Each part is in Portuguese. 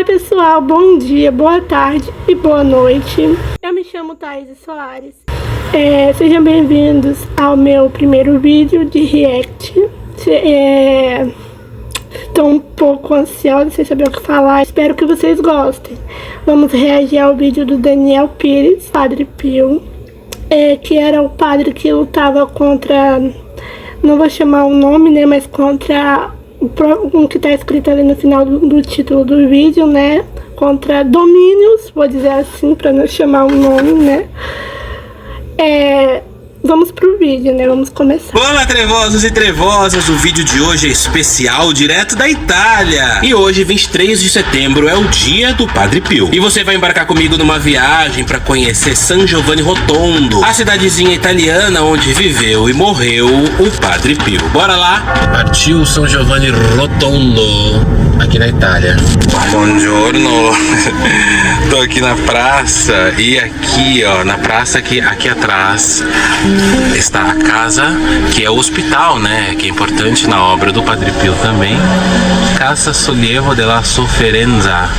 pessoal, bom dia, boa tarde e boa noite. Eu me chamo Thaís Soares. Sejam bem-vindos ao meu primeiro vídeo de react. Estou um pouco ansiosa, sem saber o que falar. Espero que vocês gostem. Vamos reagir ao vídeo do Daniel Pires, Padre Pio, que era o padre que lutava contra, não vou chamar o nome, né, mas contra o que está escrito ali no final do título do vídeo, né, contra domínios, vou dizer assim, para não chamar o nome, né. Vamos pro vídeo, né? Vamos começar. Olá, trevosos e trevosas! O vídeo de hoje é especial, direto da Itália. E hoje, 23 de setembro, é o dia do Padre Pio. E você vai embarcar comigo numa viagem para conhecer San Giovanni Rotondo, a cidadezinha italiana onde viveu e morreu o Padre Pio. Bora lá? Partiu San Giovanni Rotondo, aqui na Itália. Buongiorno! Tô aqui na praça e aqui, ó, na praça aqui atrás está a casa, que é o hospital, né, que é importante na obra do Padre Pio também. Casa Sollievo della Sofferenza,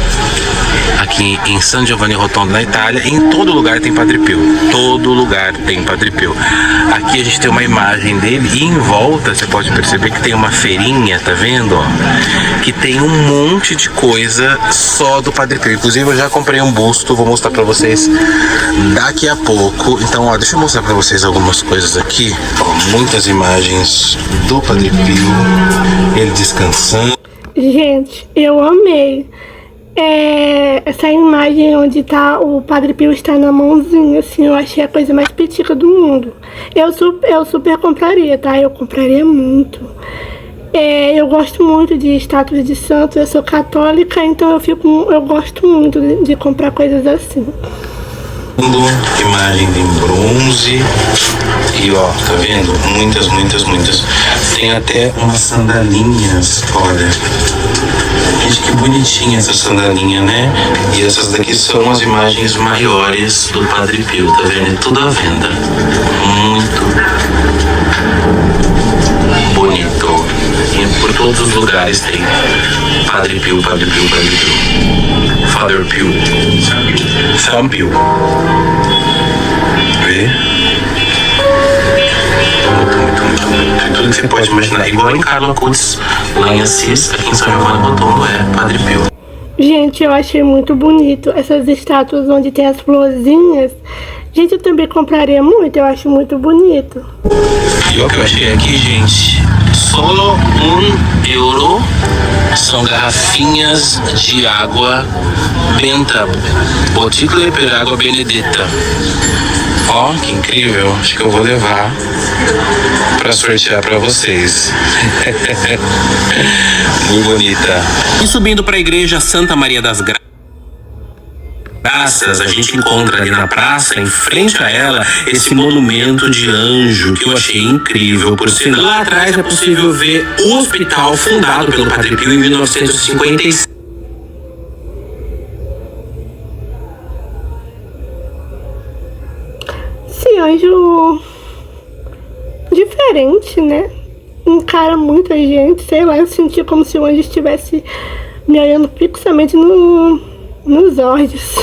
aqui em San Giovanni Rotondo, na Itália. Em todo lugar tem Padre Pio, todo lugar tem Padre Pio. Aqui a gente tem uma imagem dele e em volta você pode perceber que tem uma feirinha, tá vendo, ó, que tem um monte de coisa só do Padre Pio. Inclusive eu já comprei um busto, vou mostrar pra vocês daqui a pouco. Então, ó, deixa eu mostrar pra vocês algumas coisas aqui, ó, muitas imagens do Padre Pio, ele descansando. Gente, eu amei essa imagem onde tá o Padre Pio está na mãozinha, assim, eu achei a coisa mais petica do mundo. Eu super compraria, tá? Eu compraria muito. Eu gosto muito de estátuas de santos, eu sou católica, então eu gosto muito de comprar coisas assim. Imagem em bronze. E ó, tá vendo? Muitas. Tem até umas sandalinhas, olha. Gente, que bonitinha essa sandalinha, né? E essas daqui são as imagens maiores do Padre Pio, tá vendo? É tudo à venda. Muito bonito. E por todos os lugares tem Padre Pio. Father Pio. San Pio. Vê? Muito. Tudo que você pode imaginar. Igual em Carlo Acutis, lá em Assis, aqui em São Giovanni Rotondo, é Padre Pio. Gente, eu achei muito bonito essas estátuas onde tem as florzinhas. Gente, eu também compraria muito, eu acho muito bonito. E o que eu achei aqui, gente, solo €1. São garrafinhas de água benta, bottigle per água benedetta. Ó, que incrível, acho que eu vou levar pra sortear pra vocês. Muito bonita. E subindo pra igreja Santa Maria das Graças, a gente encontra ali na praça, em frente a ela, esse monumento de anjo que eu achei incrível, por sinal. Lá atrás é possível ver o hospital fundado pelo Padre Pio em 1956. Esse anjo diferente, né? Encara muita gente, sei lá, eu senti como se o anjo estivesse me olhando fixamente nos olhos.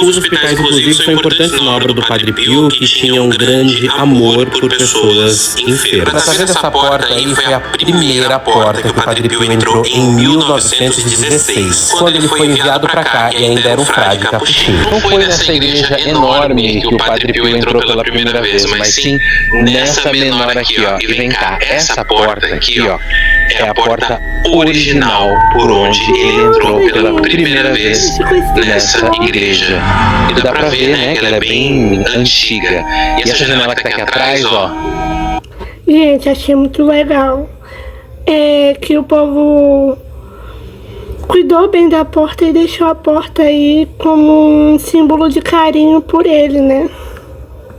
Os hospitais, inclusive, são importantes na obra do Padre Pio, que tinha um grande amor por pessoas enfermas. Tá vendo essa porta aí? Foi a primeira porta que o Padre Pio entrou em 1916, quando ele foi enviado para cá e ainda era um frade capuchinho. Não foi nessa igreja enorme que o Padre Pio entrou pela primeira vez, mas sim nessa menor aqui, ó. E vem cá, essa porta aqui, ó, é a porta original por onde ele entrou pela primeira vez nessa igreja. E dá pra ver, né, que ela é bem antiga. E essa janela que tá aqui atrás, ó. Gente, achei muito legal. Que o povo cuidou bem da porta e deixou a porta aí como um símbolo de carinho por ele, né?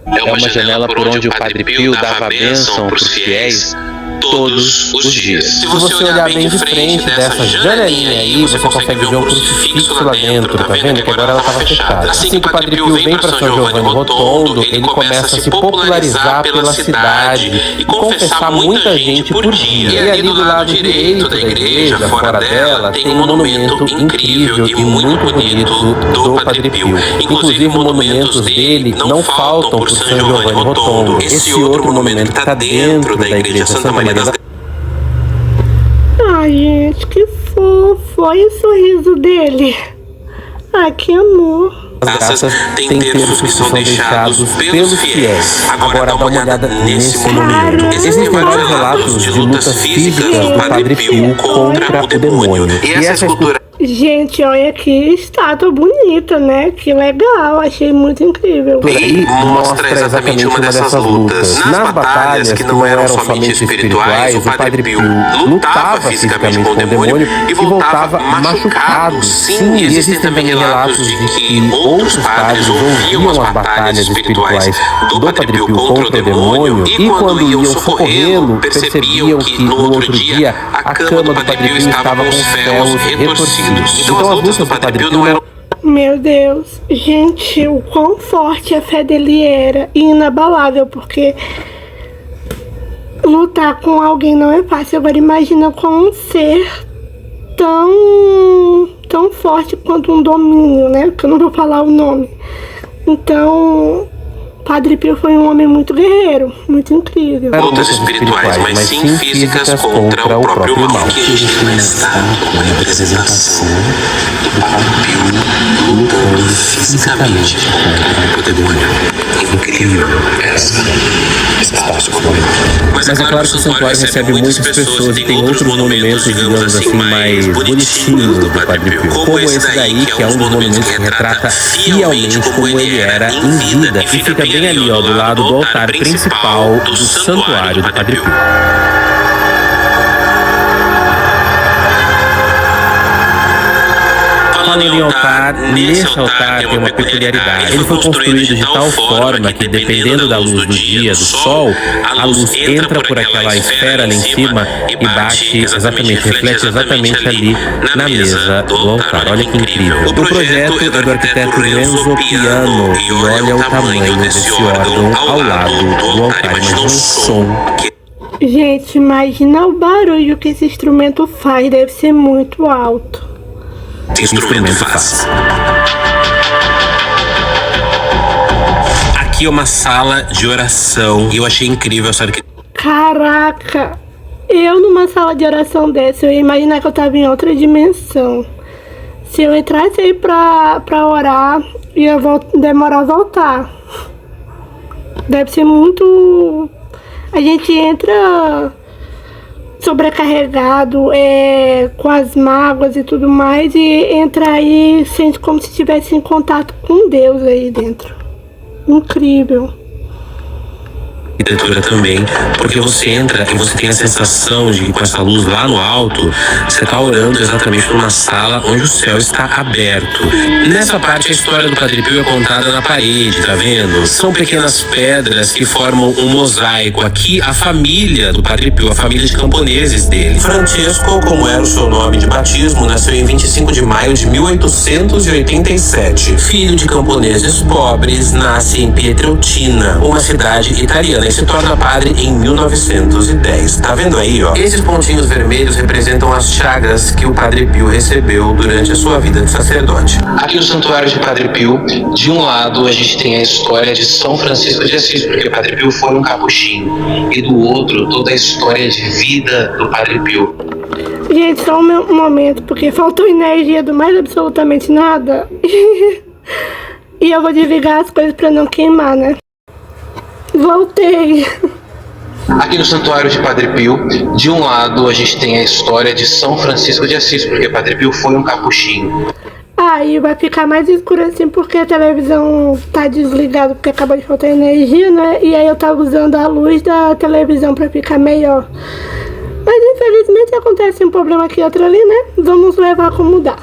É uma janela por onde o Padre Pio dava a bênção pros fiéis todos os dias. Se você olhar bem de frente dessa janelinha aí, você consegue ver um crucifixo lá dentro, tá vendo? Que agora ela estava fechada. Assim que o Padre Pio vem para São Giovanni Rotondo, ele começa a se popularizar pela cidade e confessar muita gente por dia. E ali do lado direito da igreja, fora dela, tem um monumento incrível e muito bonito do Padre Pio. Inclusive, monumentos dele não faltam por São Giovanni Rotondo. Esse outro monumento está dentro da igreja Santa Maria das Graças. Ai, gente, que fofo. Olha o sorriso dele. Ai, que amor. Tem terços que são deixados pelos fiéis. Agora dá uma olhada nesse monumento. Existem vários relatos de lutas físicas do Padre Pio contra o demônio. E essa escultura... Gente, olha que estátua bonita, né? Que legal, achei muito incrível. E mostra exatamente uma dessas lutas. Nas batalhas que não eram somente espirituais, o Padre Pio lutava fisicamente com o demônio e voltava machucado. Sim, e existem também relatos de que outros padres ouviam as batalhas espirituais do Padre Pio contra o demônio e quando iam socorrê-lo, percebiam que no outro dia a cama do Padre Pio estava com os ferros retorcidos. Então as lutas do Padre Pio não eram... Meu Deus, gente, o quão forte a fé dele era e inabalável, porque lutar com alguém não é fácil. Agora imagina com um ser tão forte quanto um domínio, né? Que eu não vou falar o nome. Então, Padre Pio foi um homem muito guerreiro, muito incrível. Lutas espirituais, mas sim físicas contra o próprio mal. Aqui a gente tem uma estátua, uma representação do Padre Pio lutando fisicamente contra o demônio. Incrível essa estátua. Mas é claro que o santuário recebe muitas pessoas e tem outros monumentos, digamos assim, mais bonitinhos do Padre Pio. Como esse daí, que é um dos monumentos que retrata fielmente como ele era em vida. E fica bem ali, ó, do lado do altar principal do santuário do Padre Pio. Falando em altar, nesse altar tem uma peculiaridade. Ele foi construído de tal forma que, dependendo da luz do dia, do sol, a luz entra por aquela esfera ali em cima e bate exatamente, reflete exatamente ali na mesa do altar. Olha que incrível. O projeto é do arquiteto Renzo Piano e olha o tamanho desse órgão ao lado do altar. Imagina o som que... Gente, imagina o barulho que esse instrumento faz, deve ser muito alto. Esse instrumento faz. Aqui é uma sala de oração e eu achei incrível essa arquitetura. Caraca, eu numa sala de oração dessa, eu ia imaginar que eu tava em outra dimensão. Se eu entrasse aí pra orar, ia demorar a voltar. Deve ser muito... A gente entra sobrecarregado, com as mágoas e tudo mais, e entra aí, sente como se estivesse em contato com Deus aí dentro. Incrível. Arquitetura também, porque você entra e você tem a sensação de que com essa luz lá no alto, você está orando exatamente numa sala onde o céu está aberto. Nessa parte a história do Padre Pio é contada na parede, tá vendo? São pequenas pedras que formam um mosaico. Aqui a família do Padre Pio, a família de camponeses dele. Francesco, como era o seu nome de batismo, nasceu em 25 de maio de 1887. Filho de camponeses pobres, nasce em Pietrelcina, uma cidade italiana, e se torna padre em 1910. Tá vendo aí, ó? Esses pontinhos vermelhos representam as chagas que o Padre Pio recebeu durante a sua vida de sacerdote. Aqui no Santuário de Padre Pio, de um lado a gente tem a história de São Francisco de Assis, porque o Padre Pio foi um capuchinho, e do outro toda a história de vida do Padre Pio. Gente, só um momento, porque faltou energia do mais absolutamente nada. E eu vou desligar as coisas pra não queimar, né? Voltei. Aqui no Santuário de Padre Pio, de um lado a gente tem a história de São Francisco de Assis, porque Padre Pio foi um capuchinho. Aí vai ficar mais escuro assim porque a televisão tá desligada, porque acabou de faltar energia, né? E aí eu tava usando a luz da televisão pra ficar melhor. Mas infelizmente acontece um problema aqui e outro ali, né? Vamos levar como dá.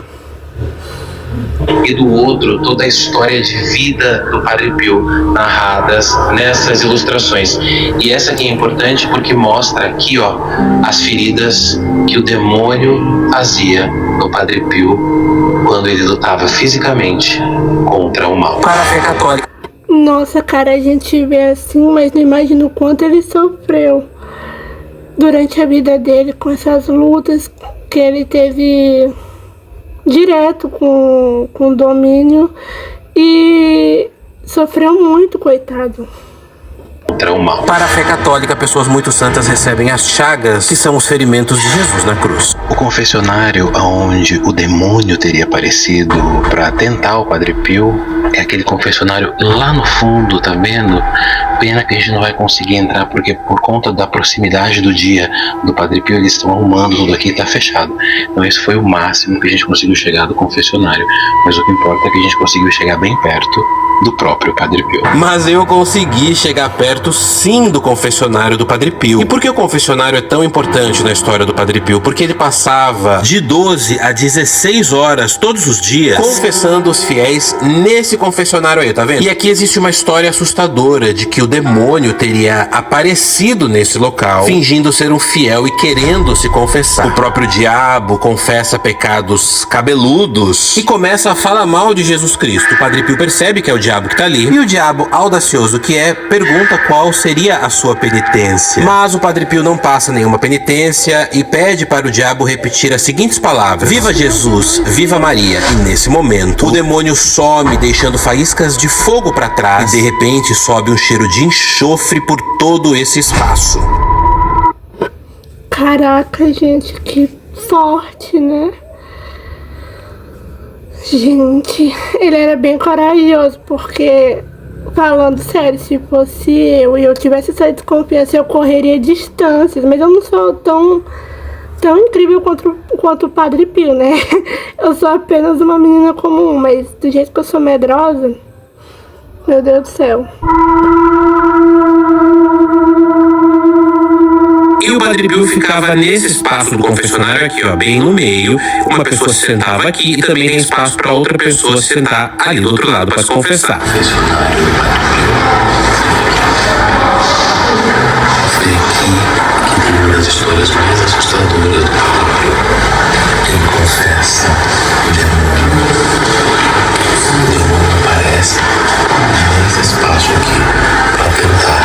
e do outro toda a história de vida do Padre Pio narradas nessas ilustrações. E essa aqui é importante porque mostra aqui, ó, as feridas que o demônio fazia no Padre Pio quando ele lutava fisicamente contra o mal. Para a fé católica. Nossa, cara, a gente vê assim, mas não imagina o quanto ele sofreu durante a vida dele com essas lutas que ele teve direto com o domínio e sofreu muito, coitado. Para a fé católica, pessoas muito santas recebem as chagas, que são os ferimentos de Jesus na cruz. O confessionário onde o demônio teria aparecido para tentar o Padre Pio é aquele confessionário lá no fundo, tá vendo? Pena que a gente não vai conseguir entrar porque por conta da proximidade do dia do Padre Pio eles estão arrumando tudo aqui e tá fechado. Então esse foi o máximo que a gente conseguiu chegar do confessionário, mas o que importa é que a gente conseguiu chegar bem perto do próprio Padre Pio. Mas eu consegui chegar perto sim do confessionário do Padre Pio. E por que o confessionário é tão importante na história do Padre Pio? Porque ele passava de 12 a 16 horas todos os dias confessando os fiéis nesse confessionário aí, tá vendo? E aqui existe uma história assustadora de que o demônio teria aparecido nesse local fingindo ser um fiel e querendo se confessar. O próprio diabo confessa pecados cabeludos e começa a falar mal de Jesus Cristo. O Padre Pio percebe que é o diabo que tá ali e o diabo, audacioso que é, pergunta qual seria a sua penitência. Mas o Padre Pio não passa nenhuma penitência e pede para o diabo repetir as seguintes palavras: viva Jesus, viva Maria. E nesse momento o demônio some, deixando faíscas de fogo para trás e de repente sobe um cheiro de enxofre por todo esse espaço. Caraca, gente, que forte, né? Gente, ele era bem corajoso, porque, falando sério, se fosse eu e eu tivesse essa desconfiança, eu correria distâncias, mas eu não sou tão incrível quanto o Padre Pio, né? Eu sou apenas uma menina comum, mas do jeito que eu sou medrosa, meu Deus do céu. E o Padre Pio ficava nesse espaço do confessionário aqui, ó, bem no meio. Uma pessoa se sentava aqui e também tem espaço para outra pessoa se sentar ali do outro lado para se confessar. Foi aqui que tem uma das histórias mais assustadoras do Padre Pio. Ele confessa o demônio. O demônio aparece nesse espaço aqui para tentar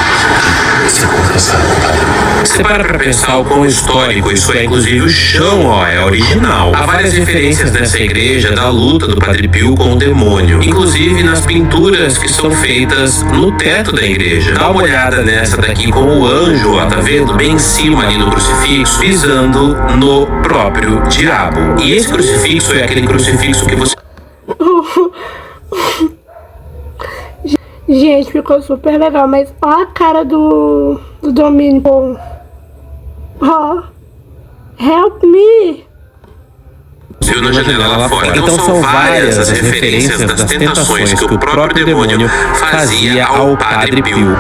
se confessar com o Padre Pio. Você para pra pensar o quão histórico isso é, inclusive o chão, ó, é original. Há várias referências nessa igreja da luta do Padre Pio com o demônio, inclusive nas pinturas que são feitas no teto da igreja. Dá uma olhada nessa daqui com o anjo, ó, tá vendo? Bem em cima ali do crucifixo, pisando no próprio diabo. E esse crucifixo é aquele crucifixo que você... Gente, ficou super legal, mas ó a cara do Domínio. Oh, help me! Viu na janela lá fora. Então são várias as referências das tentações que o próprio demônio fazia ao Padre Pio.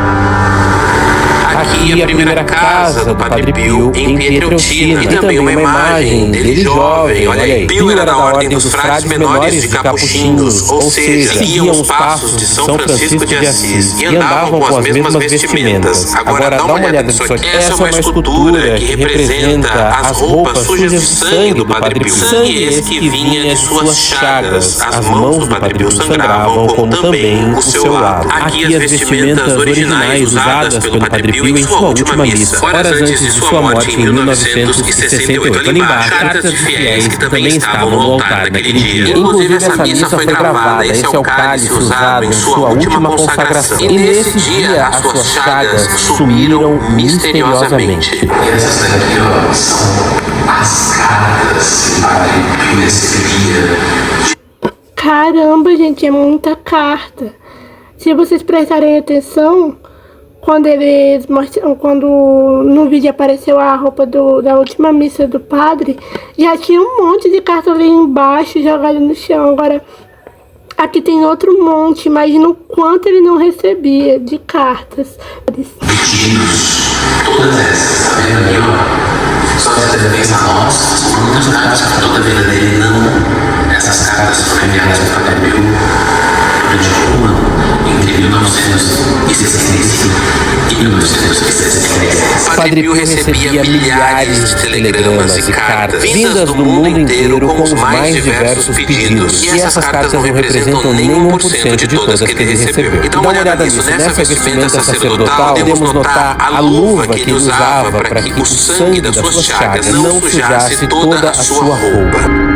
Aqui a primeira casa do Padre Pio em Pietrelcina. E também uma imagem dele jovem, olha aí. Pio era da ordem dos frades menores de capuchinhos, ou seja, seguiam os passos de São Francisco de Assis e andavam com as mesmas vestimentas. Agora dá uma olhada nisso aqui. Essa é uma escultura que representa as roupas sujas de sangue do Padre Pio. Sangue esse que vinha de suas chagas. As mãos do Padre Pio sangravam, como também o seu lado. Aqui as vestimentas originais usadas pelo Padre Pio em sua última missa, horas antes de sua morte em 1968. Ali embaixo, cartas de fiéis que também estavam no altar naquele dia. Inclusive essa missa foi gravada. Esse é o cálice usado em sua última consagração. E nesse dia as suas chagas sumiram misteriosamente. E essas daqui, ó, são as cartas que o Padre Pio recebia. Caramba, gente, é muita carta. Se vocês prestarem atenção, quando no vídeo apareceu a roupa da última missa do padre, já tinha um monte de carta ali embaixo jogada no chão. Agora aqui tem outro monte. Imagina o quanto ele não recebia de cartas. Pedidos, todas essas, tá vendo ali, ó? Só que você pensa, nossa, são muitas cartas para toda a vida dele. Não, essas cartas foram enviadas Padre Pio recebia milhares de telegramas e cartas vindas do mundo inteiro com os mais diversos pedidos. E essas cartas não representam nem 1% de todas que ele recebeu. E dá uma olhada nisso. Nessa vestimenta sacerdotal, podemos notar a luva que ele usava para que o sangue das suas chagas não sujasse toda a sua roupa.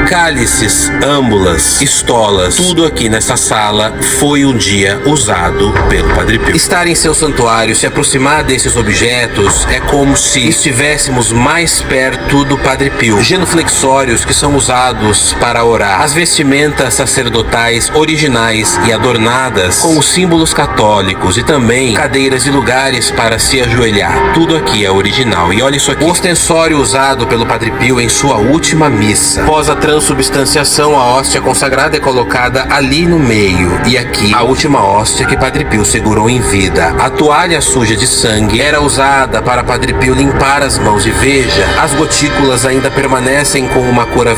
Cálices, âmbulas, estolas, tudo aqui nessa sala foi um dia usado pelo Padre Pio. Estar em seu santuário, se aproximar desses objetos, é como se estivéssemos mais perto do Padre Pio. Genuflexórios que são usados para orar, as vestimentas sacerdotais originais e adornadas com os símbolos católicos e também cadeiras e lugares para se ajoelhar. Tudo aqui é original. E olha isso aqui, o ostensório usado pelo Padre Pio em sua última missa. Após a transubstanciação, a hóstia consagrada é colocada ali no meio. E aqui, a última hóstia que Padre Pio segurou em vida. A toalha suja de sangue era usada para Padre Pio limpar as mãos. E veja, as gotículas ainda permanecem com uma cor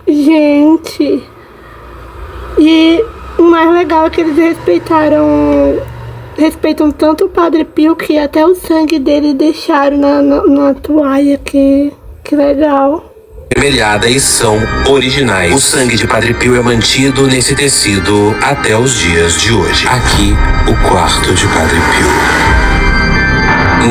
Gente, e o mais legal é que eles respeitam tanto o Padre Pio que até o sangue dele deixaram na toalha. Que legal. Vermelhada e são originais. O sangue de Padre Pio é mantido nesse tecido até os dias de hoje. Aqui, o quarto de Padre Pio.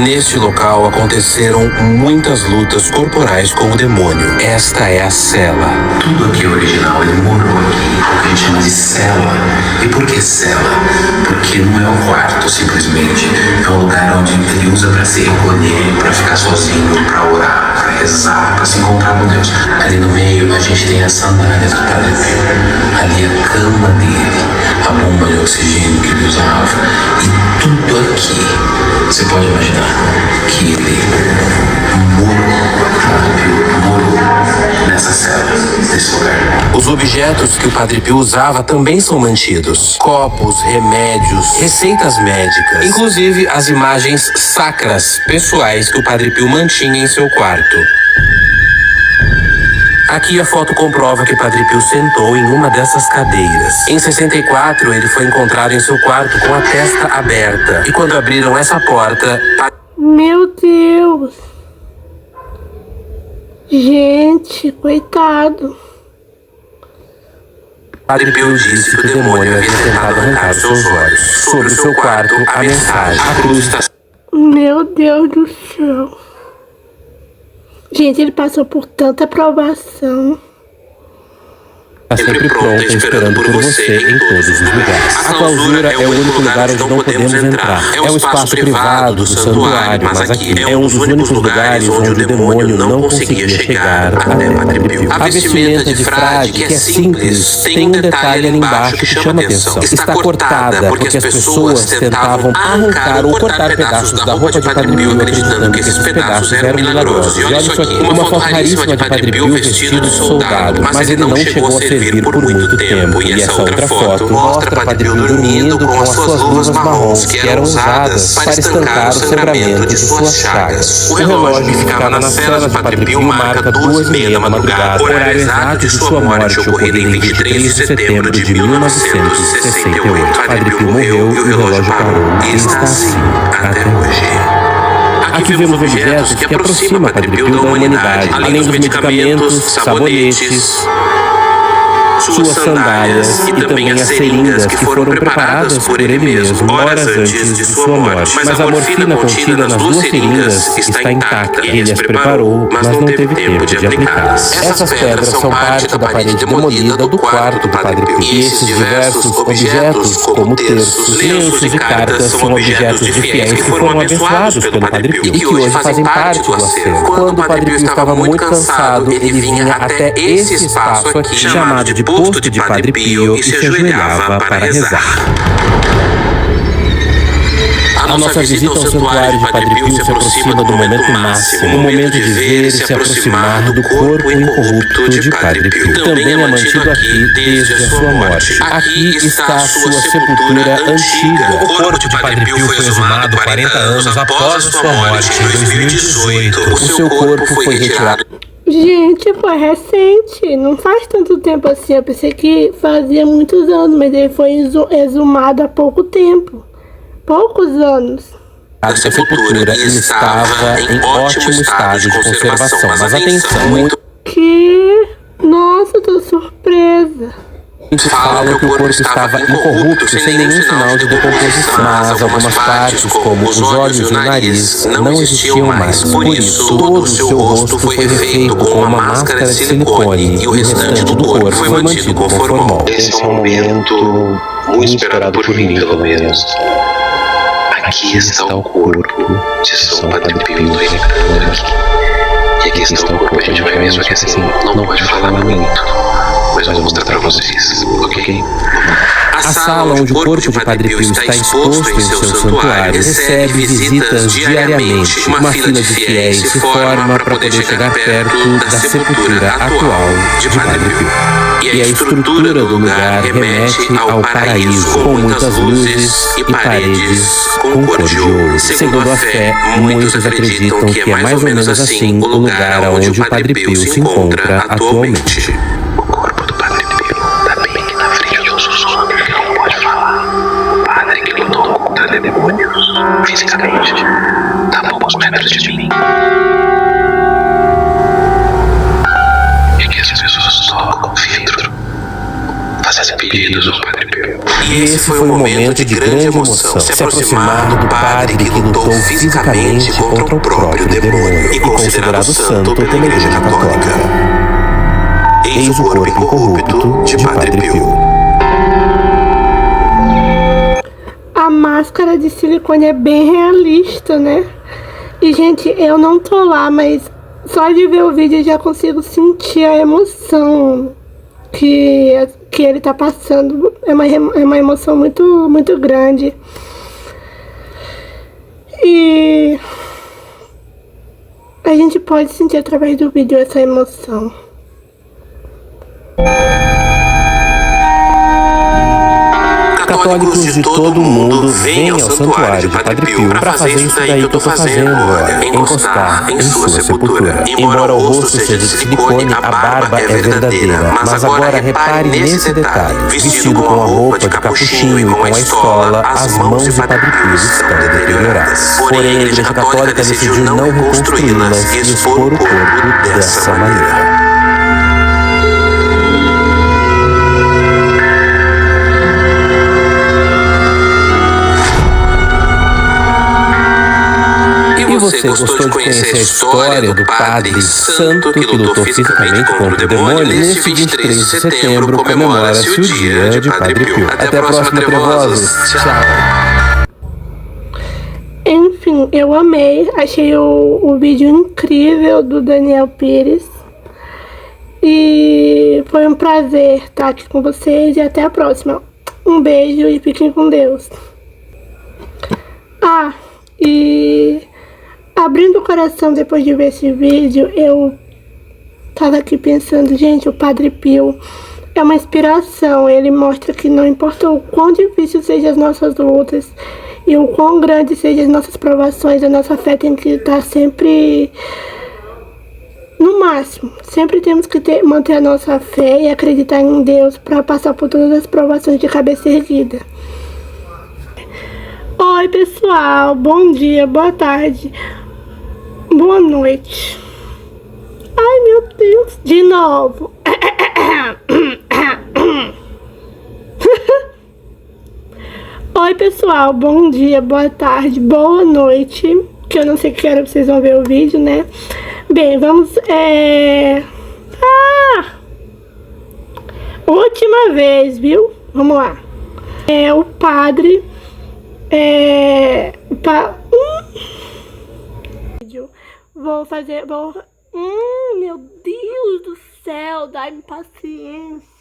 Neste local aconteceram muitas lutas corporais com o demônio. Esta é a cela. Tudo aqui é original, ele morou aqui, o que a gente chama de cela. E por que cela? Porque não é um quarto simplesmente, é um lugar onde ele usa para se recolher, para ficar sozinho, para orar, para rezar, para se encontrar com Deus. Ali no meio a gente tem as sandálias do Padre Pio, ali a cama dele, a bomba de oxigênio que ele usava, e tudo aqui. Você pode imaginar que ele morou nessa cela, nesse lugar. Os objetos que o Padre Pio usava também são mantidos. Copos, remédios, receitas médicas. Inclusive as imagens sacras, pessoais que o Padre Pio mantinha em seu quarto. Aqui a foto comprova que Padre Pio sentou em uma dessas cadeiras. Em 64, ele foi encontrado em seu quarto com a testa aberta. E quando abriram essa porta... Meu Deus! Gente, coitado. Padre Pio disse que o demônio havia tentado arrancar os seus olhos. Sobre o seu quarto, a mensagem. A cruz está... Meu Deus do céu. Gente, ele passou por tanta provação. Está sempre pronta, esperando por você em todos os lugares. A clausura é o único lugar onde não podemos entrar. É um espaço privado do santuário, mas aqui é um dos únicos lugares onde o demônio não conseguia chegar até Padre Pio. A vestimenta de frade, que é simples, tem um detalhe ali embaixo que chama atenção. Está cortada porque as pessoas tentavam arrancar ou cortar pedaços da roupa de Padre Pio, acreditando que esses pedaços eram milagrosos. E olha isso aqui, uma foto raríssima de Padre Pio vestido de soldado, mas ele não chegou a servir por muito tempo. E essa outra foto mostra Padre Pio dormindo com as suas luvas marrons que eram usadas para estancar o sangramento de suas chagas. O relógio que ficava na cela de Padre Pio marca 2h30 da madrugada, horário exato de sua morte, ocorrida em 23 de setembro de 1968. Padre Pio morreu e o relógio parou. E está assim até hoje. Aqui vemos objetos que aproximam Padre Pio da humanidade, além dos medicamentos, sabonetes, suas sandálias e também as seringas que foram preparadas por ele mesmo horas antes de sua morte. Mas a morfina contida nas duas seringas está intacta. Ele as preparou, mas não teve tempo de aplicá-las. Essas pedras são parte da parede demolida do quarto do Padre Pio. E esses diversos objetos, como terços, lenços e cartas, são objetos de fiéis que foram abençoados pelo Padre Pio e que hoje fazem parte do acervo. Quando o Padre Pio estava muito cansado, ele vinha até esse espaço aqui, chamado de posto de Padre Pio, e se ajoelhava para rezar. A nossa visita ao santuário de Padre Pio se aproxima do momento máximo, o momento de ver e se aproximar do corpo incorrupto de Padre Pio. Também é mantido aqui desde a sua morte. Aqui está a sua sepultura antiga. O corpo de Padre Pio foi exumado 40 anos após a sua morte, em 2018. O seu corpo foi retirado. Gente, foi recente, não faz tanto tempo assim. Eu pensei que fazia muitos anos, mas ele foi exumado há pouco tempo. poucos anos da sepultura e estava em ótimo estado de conservação. Mas atenção, muito que... Nossa, tô surpresa. falam que o corpo estava incorrupto, sem nenhum sinal de decomposição, mas algumas partes, como os olhos e o nariz, não existiam mais. Por isso, todo o seu rosto foi refeito com uma máscara de silicone e o restante do corpo foi mantido com formol. Esse é um momento muito esperado por mim, pelo menos. Aqui está o corpo de São Padre Pio, tô entrando aqui. E aqui está o corpo, a gente vai mesmo que assim, não pode falar muito, mas eu vou mostrar pra vocês, ok? A sala onde o corpo de Padre Pio está exposto em seu santuário recebe visitas diariamente. Uma fila de fiéis se forma para poder chegar perto da sepultura atual de Padre Pio. E a estrutura do lugar remete ao paraíso, com muitas luzes e paredes com cor de ouro. Segundo a fé, muitos acreditam que é mais ou menos assim o lugar onde o Padre Pio se encontra atualmente. O corpo do Padre Pio tá bem aqui na frente do sussurro, não pode falar. O padre que lutou contra demônios, fisicamente, tá a poucos metros de mim. E que as pessoas tocam vidro, fazendo pedidos ao Padre Pio. E esse foi um momento de grande emoção, se aproximar do padre que lutou fisicamente contra o próprio demônio e considerado santo pela Igreja Católica. Eis o corpo incorrupto de Padre Pio. A máscara de silicone é bem realista, né? E, gente, eu não tô lá, mas só de ver o vídeo eu já consigo sentir a emoção que ele tá passando. É uma emoção muito, muito grande. E a gente pode sentir através do vídeo essa emoção. Católicos de todo o mundo vêm ao santuário de Padre Pio para fazer isso daí que eu tô fazendo agora, encostar em sua sepultura. Embora o rosto seja de silicone, a barba é verdadeira. Mas agora repare nesse detalhe. Vestido com a roupa de capuchinho e com a estola, as mãos de Padre Pio estão deterioradas. Porém, a Igreja Católica decidiu não reconstruí-las e expor o corpo dessa maneira. E você gostou de conhecer a história do Padre Santo que lutou fisicamente contra o demônio? Nesse 23 de setembro comemora-se o dia de Padre Pio. Até a próxima, trevosos. Tchau. Enfim, eu amei. Achei o vídeo incrível do Daniel Pires. E foi um prazer estar aqui com vocês e até a próxima. Um beijo e fiquem com Deus. E abrindo o coração depois de ver esse vídeo, eu tava aqui pensando, gente, o Padre Pio é uma inspiração. Ele mostra que não importa o quão difícil sejam as nossas lutas e o quão grande sejam as nossas provações, a nossa fé tem que estar sempre no máximo. Sempre temos que manter a nossa fé e acreditar em Deus para passar por todas as provações de cabeça erguida. Oi, pessoal, bom dia, boa tarde, boa noite. Ai, meu Deus, de novo. Oi, pessoal, bom dia, boa tarde, boa noite. Que eu não sei que hora vocês vão ver o vídeo, né? Bem, vamos... Última vez, viu? Vamos lá. O padre... Vou... Meu Deus do céu, dá-me paciência.